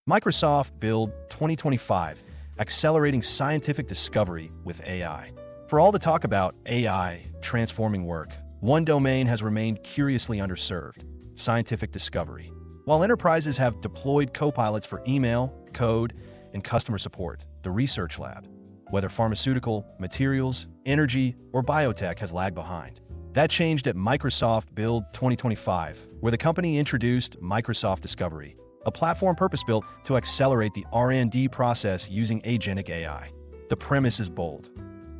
Microsoft Build 2025, Accelerating Scientific Discovery with AI. For all the talk about AI transforming work, one domain has remained curiously underserved: scientific discovery. While enterprises have deployed copilots for email, code, and customer support, the research lab, whether pharmaceutical, materials, energy, or biotech, has lagged behind. That changed at Microsoft Build 2025, where the company introduced Microsoft Discovery, a platform purpose-built to accelerate the R&D process using agentic AI. The premise is bold.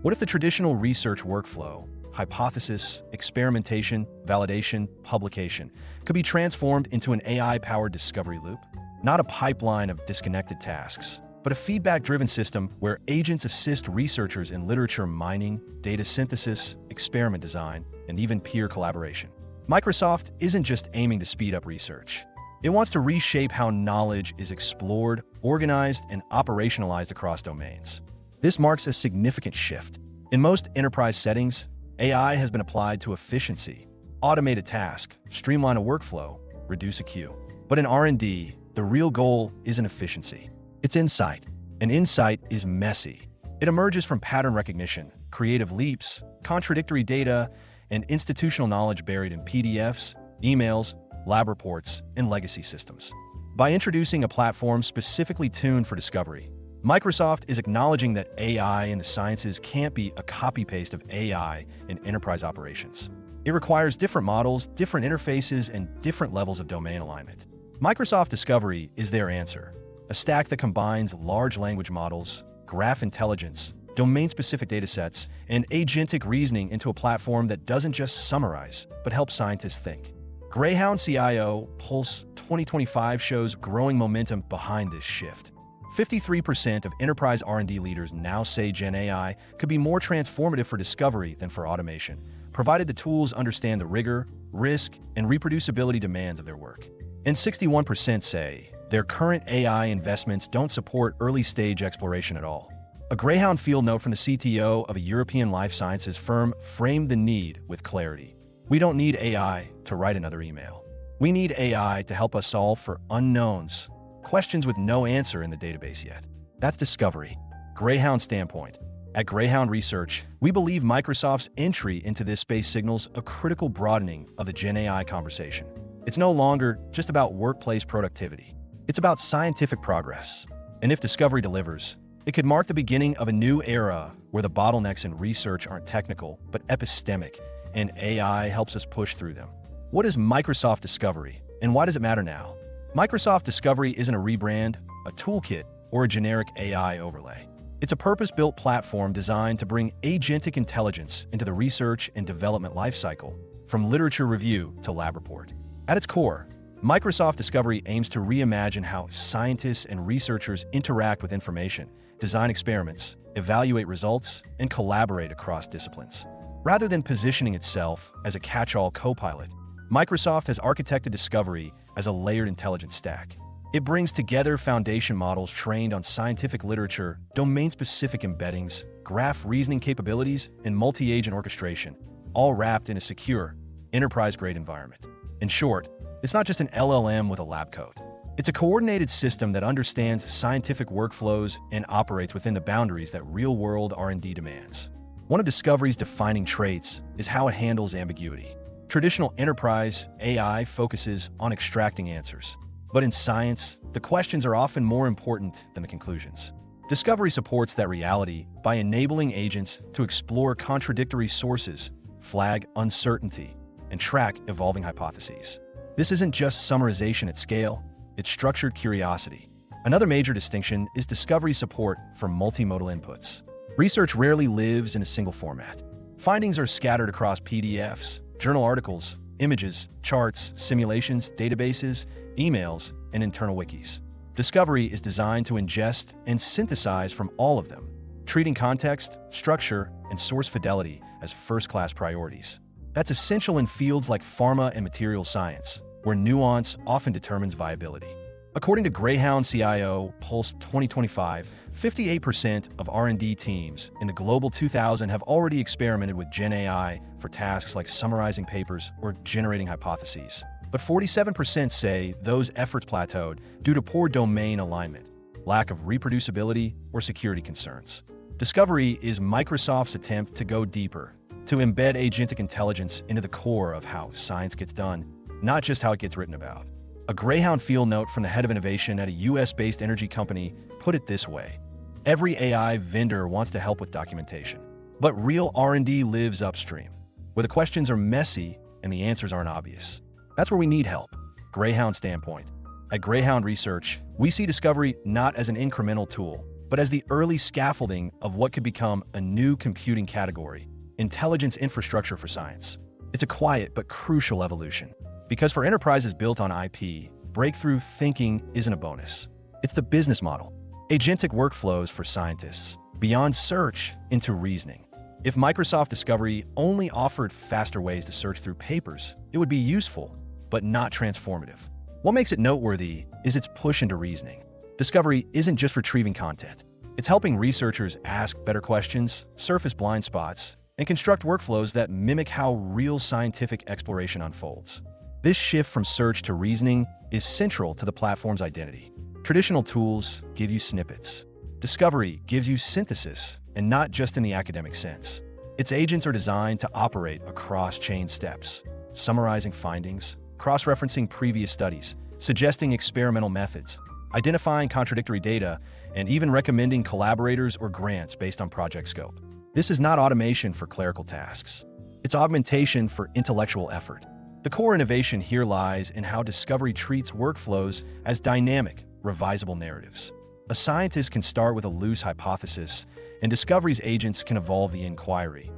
What if the traditional research workflow, hypothesis, experimentation, validation, publication, could be transformed into an AI-powered discovery loop? Not a pipeline of disconnected tasks, but a feedback-driven system where agents assist researchers in literature mining, data synthesis, experiment design, and even peer collaboration. Microsoft isn't just aiming to speed up research. It wants to reshape how knowledge is explored, organized, and operationalized across domains. This marks a significant shift. In most enterprise settings, AI has been applied to efficiency, automate a task, streamline a workflow, reduce a queue. But in R&D, the real goal isn't efficiency. It's insight. And insight is messy. It emerges from pattern recognition, creative leaps, contradictory data, and institutional knowledge buried in PDFs, emails, lab reports, and legacy systems. By introducing a platform specifically tuned for discovery, Microsoft is acknowledging that AI in the sciences can't be a copy-paste of AI in enterprise operations. It requires different models, different interfaces, and different levels of domain alignment. Microsoft Discovery is their answer, a stack that combines large language models, graph intelligence, domain-specific datasets, and agentic reasoning into a platform that doesn't just summarize, but helps scientists think. Greyhound CIO Pulse 2025 shows growing momentum behind this shift. 53% of enterprise R&D leaders now say Gen AI could be more transformative for discovery than for automation, provided the tools understand the rigor, risk, and reproducibility demands of their work. And 61% say their current AI investments don't support early-stage exploration at all. A Greyhound field note from the CTO of a European life sciences firm framed the need with clarity. We don't need AI to write another email. We need AI to help us solve for unknowns, questions with no answer in the database yet. That's discovery. Greyhound standpoint. At Greyhound Research, we believe Microsoft's entry into this space signals a critical broadening of the Gen AI conversation. It's no longer just about workplace productivity. It's about scientific progress. And if discovery delivers, it could mark the beginning of a new era where the bottlenecks in research aren't technical, but epistemic, and AI helps us push through them. What is Microsoft Discovery, and why does it matter now? Microsoft Discovery isn't a rebrand, a toolkit, or a generic AI overlay. It's a purpose-built platform designed to bring agentic intelligence into the research and development lifecycle, from literature review to lab report. At its core, Microsoft Discovery aims to reimagine how scientists and researchers interact with information, design experiments, evaluate results, and collaborate across disciplines. Rather than positioning itself as a catch-all copilot, Microsoft has architected Discovery as a layered intelligence stack. It brings together foundation models trained on scientific literature, domain-specific embeddings, graph reasoning capabilities, and multi-agent orchestration, all wrapped in a secure, enterprise-grade environment. In short, it's not just an LLM with a lab coat. It's a coordinated system that understands scientific workflows and operates within the boundaries that real-world R&D demands. One of Discovery's defining traits is how it handles ambiguity. Traditional enterprise AI focuses on extracting answers. But in science, the questions are often more important than the conclusions. Discovery supports that reality by enabling agents to explore contradictory sources, flag uncertainty, and track evolving hypotheses. This isn't just summarization at scale, it's structured curiosity. Another major distinction is Discovery support for multimodal inputs. Research rarely lives in a single format. Findings are scattered across PDFs, journal articles, images, charts, simulations, databases, emails, and internal wikis. Discovery is designed to ingest and synthesize from all of them, treating context, structure, and source fidelity as first-class priorities. That's essential in fields like pharma and materials science, where nuance often determines viability. According to Greyhound CIO Pulse 2025, 58% of R&D teams in the Global 2000 have already experimented with Gen AI for tasks like summarizing papers or generating hypotheses. but 47% say those efforts plateaued due to poor domain alignment, lack of reproducibility, or security concerns. Discovery is Microsoft's attempt to go deeper, to embed agentic intelligence into the core of how science gets done, not just how it gets written about. A Greyhound field note from the head of innovation at a US-based energy company put it this way: every AI vendor wants to help with documentation, but real R&D lives upstream, where the questions are messy and the answers aren't obvious. That's where we need help. Greyhound standpoint. At Greyhound Research, we see discovery not as an incremental tool, but as the early scaffolding of what could become a new computing category: intelligence infrastructure for science. It's a quiet but crucial evolution, because for enterprises built on IP, breakthrough thinking isn't a bonus. It's the business model. Agentic workflows for scientists, beyond search into reasoning. If Microsoft Discovery only offered faster ways to search through papers, it would be useful, but not transformative. What makes it noteworthy is its push into reasoning. Discovery isn't just retrieving content. It's helping researchers ask better questions, surface blind spots, and construct workflows that mimic how real scientific exploration unfolds. This shift from search to reasoning is central to the platform's identity. Traditional tools give you snippets. Discovery gives you synthesis, and not just in the academic sense. Its agents are designed to operate across chain steps, summarizing findings, cross-referencing previous studies, suggesting experimental methods, identifying contradictory data, and even recommending collaborators or grants based on project scope. This is not automation for clerical tasks. It's augmentation for intellectual effort. The core innovation here lies in how Discovery treats workflows as dynamic, revisable narratives. A scientist can start with a loose hypothesis, and Discovery's agents can evolve the inquiry,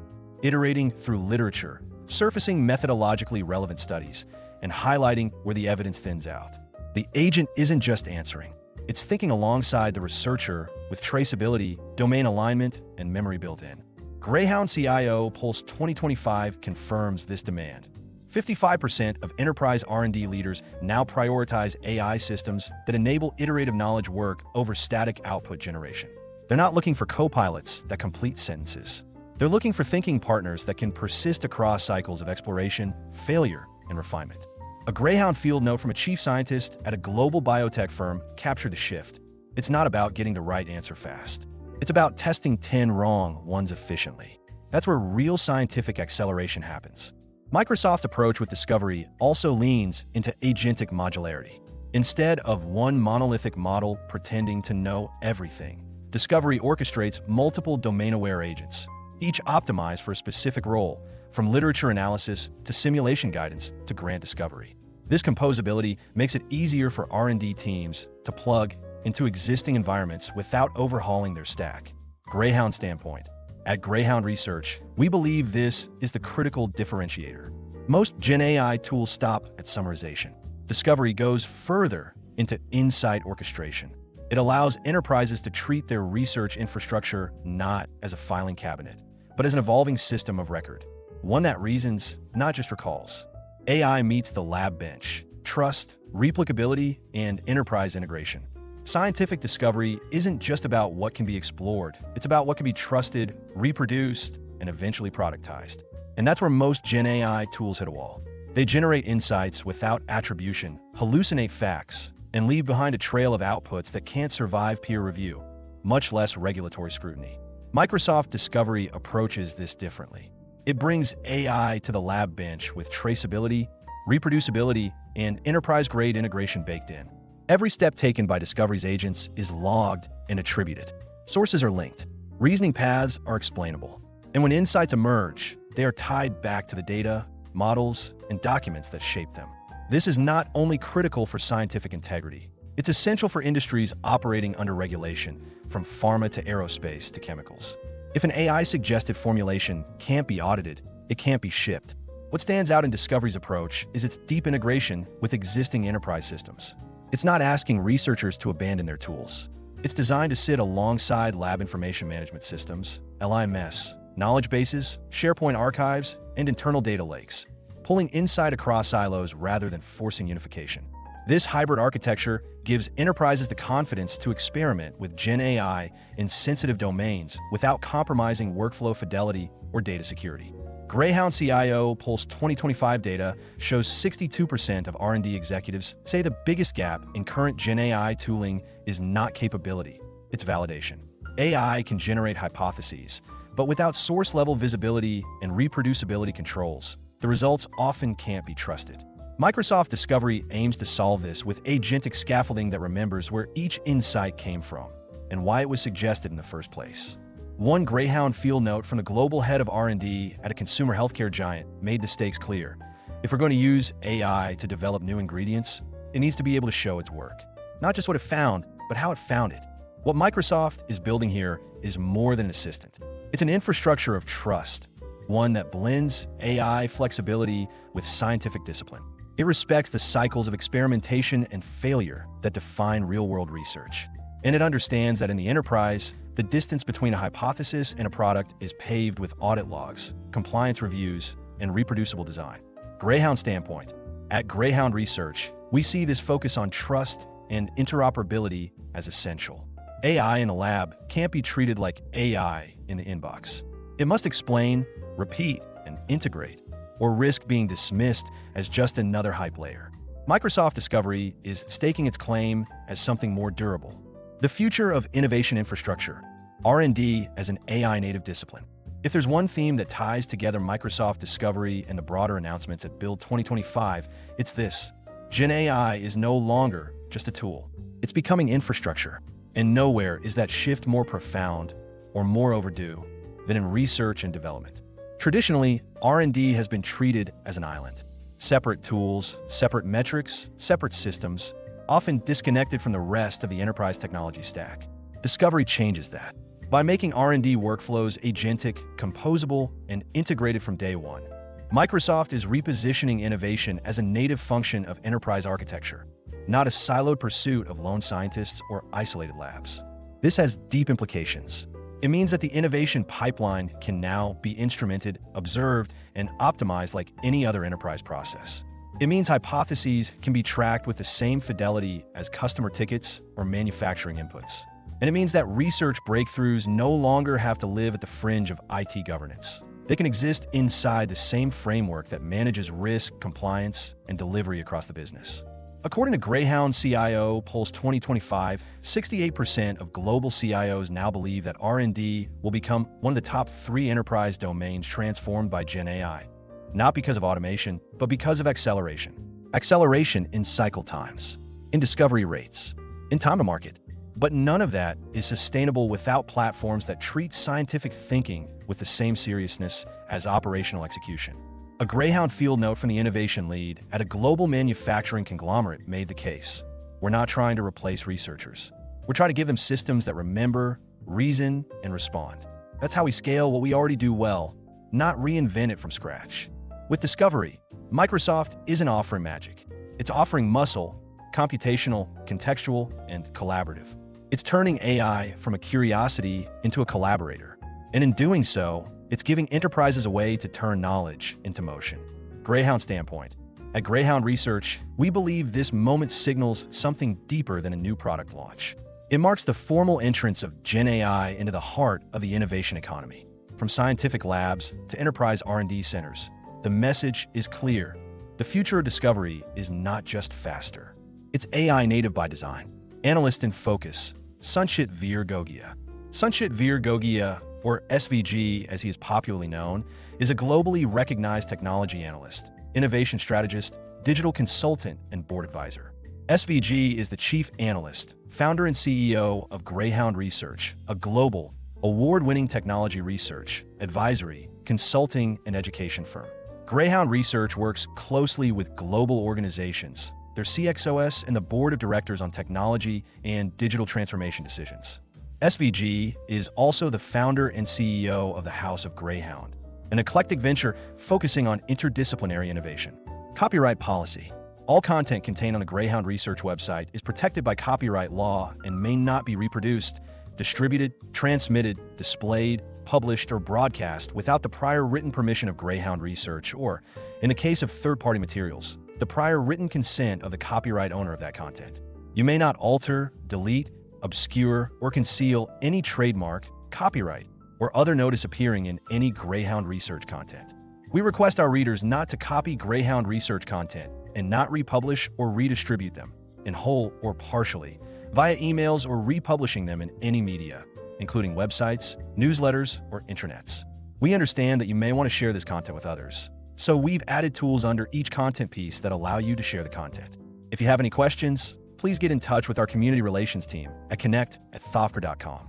iterating through literature, surfacing methodologically relevant studies, and highlighting where the evidence thins out. The agent isn't just answering. It's thinking alongside the researcher with traceability, domain alignment, and memory built in. Greyhound CIO Pulse 2025 confirms this demand. 55% of enterprise R&D leaders now prioritize AI systems that enable iterative knowledge work over static output generation. They're not looking for co-pilots that complete sentences. They're looking for thinking partners that can persist across cycles of exploration, failure, and refinement. A Greyhound field note from a chief scientist at a global biotech firm captured the shift. It's not about getting the right answer fast. It's about testing 10 wrong ones efficiently. That's where real scientific acceleration happens. Microsoft's approach with Discovery also leans into agentic modularity. Instead of one monolithic model pretending to know everything, Discovery orchestrates multiple domain-aware agents, each optimized for a specific role, from literature analysis to simulation guidance to grant discovery. This composability makes it easier for R&D teams to plug into existing environments without overhauling their stack. Greyhound standpoint. At Greyhound Research, we believe this is the critical differentiator. Most Gen AI tools stop at summarization. Discovery goes further into insight orchestration. It allows enterprises to treat their research infrastructure not as a filing cabinet, but as an evolving system of record, one that reasons, not just recalls. AI meets the lab bench: trust, replicability, and enterprise integration. Scientific discovery isn't just about what can be explored. It's about what can be trusted, reproduced, and eventually productized. And that's where most Gen AI tools hit a wall. They generate insights without attribution, hallucinate facts, and leave behind a trail of outputs that can't survive peer review, much less regulatory scrutiny. Microsoft Discovery approaches this differently. It brings AI to the lab bench with traceability, reproducibility, and enterprise-grade integration baked in. Every step taken by Discovery's agents is logged and attributed. Sources are linked. Reasoning paths are explainable. And when insights emerge, they are tied back to the data, models, and documents that shape them. This is not only critical for scientific integrity, it's essential for industries operating under regulation, from pharma to aerospace to chemicals. If an AI-suggested formulation can't be audited, it can't be shipped. What stands out in Discovery's approach is its deep integration with existing enterprise systems. It's not asking researchers to abandon their tools. It's designed to sit alongside lab information management systems, LIMS, knowledge bases, SharePoint archives, and internal data lakes, pulling insight across silos rather than forcing unification. This hybrid architecture gives enterprises the confidence to experiment with Gen AI in sensitive domains without compromising workflow fidelity or data security. Greyhound CIO Pulse 2025 data shows 62% of R&D executives say the biggest gap in current Gen AI tooling is not capability, it's validation. AI can generate hypotheses, but without source-level visibility and reproducibility controls, the results often can't be trusted. Microsoft Discovery aims to solve this with agentic scaffolding that remembers where each insight came from and why it was suggested in the first place. One Greyhound field note from the global head of R&D at a consumer healthcare giant made the stakes clear. If we're going to use AI to develop new ingredients, it needs to be able to show its work. Not just what it found, but how it found it. What Microsoft is building here is more than an assistant. It's an infrastructure of trust, one that blends AI flexibility with scientific discipline. It respects the cycles of experimentation and failure that define real-world research. And it understands that in the enterprise, the distance between a hypothesis and a product is paved with audit logs, compliance reviews, and reproducible design. Greyhound standpoint. At Greyhound Research, we see this focus on trust and interoperability as essential. AI in the lab can't be treated like AI in the inbox. It must explain, repeat, and integrate, or risk being dismissed as just another hype layer. Microsoft Discovery is staking its claim as something more durable. The future of innovation infrastructure, R&D as an AI-native discipline. If there's one theme that ties together Microsoft Discovery and the broader announcements at Build 2025, it's this. Gen AI is no longer just a tool. It's becoming infrastructure. And nowhere is that shift more profound or more overdue than in research and development. Traditionally, R&D has been treated as an island. Separate tools, separate metrics, separate systems, often disconnected from the rest of the enterprise technology stack. Discovery changes that. By making R&D workflows agentic, composable, and integrated from day one, Microsoft is repositioning innovation as a native function of enterprise architecture, not a siloed pursuit of lone scientists or isolated labs. This has deep implications. It means that the innovation pipeline can now be instrumented, observed, and optimized like any other enterprise process. It means hypotheses can be tracked with the same fidelity as customer tickets or manufacturing inputs. And it means that research breakthroughs no longer have to live at the fringe of IT governance. They can exist inside the same framework that manages risk, compliance, and delivery across the business. According to Greyhound CIO Pulse 2025, 68% of global CIOs now believe that R&D will become one of the top 3 enterprise domains transformed by Gen AI. Not because of automation, but because of acceleration. Acceleration in cycle times, in discovery rates, in time to market. But none of that is sustainable without platforms that treat scientific thinking with the same seriousness as operational execution. A Greyhound field note from the innovation lead at a global manufacturing conglomerate made the case. We're not trying to replace researchers. We're trying to give them systems that remember, reason, and respond. That's how we scale what we already do well, not reinvent it from scratch. With Discovery, Microsoft isn't offering magic. It's offering muscle, computational, contextual, and collaborative. It's turning AI from a curiosity into a collaborator. And in doing so, it's giving enterprises a way to turn knowledge into motion. Greyhound standpoint. At Greyhound Research, we believe this moment signals something deeper than a new product launch. It marks the formal entrance of Gen AI into the heart of the innovation economy. From scientific labs to enterprise R&D centers, the message is clear. The future of discovery is not just faster. It's AI native by design. Analyst in focus, Sanchit Gogia. Sanchit Gogia, or SVG as he is popularly known, is a globally recognized technology analyst, innovation strategist, digital consultant, and board advisor. SVG is the chief analyst, founder and CEO of Greyhound Research, a global, award-winning technology research, advisory, consulting, and education firm. Greyhound Research works closely with global organizations, their CXOs, and the board of directors on technology and digital transformation decisions. SVG is also the founder and CEO of the House of Greyhound, an eclectic venture focusing on interdisciplinary innovation. Copyright policy. All content contained on the Greyhound Research website is protected by copyright law and may not be reproduced, distributed, transmitted, displayed, published, or broadcast without the prior written permission of Greyhound Research or, in the case of third-party materials, the prior written consent of the copyright owner of that content. You may not alter, delete, obscure, or conceal any trademark, copyright, or other notice appearing in any Greyhound Research content. We request our readers not to copy Greyhound Research content and not republish or redistribute them, in whole or partially, via emails or republishing them in any media, including websites, newsletters, or intranets. We understand that you may want to share this content with others, so we've added tools under each content piece that allow you to share the content. If you have any questions, please get in touch with our community relations team at connect@thofker.com.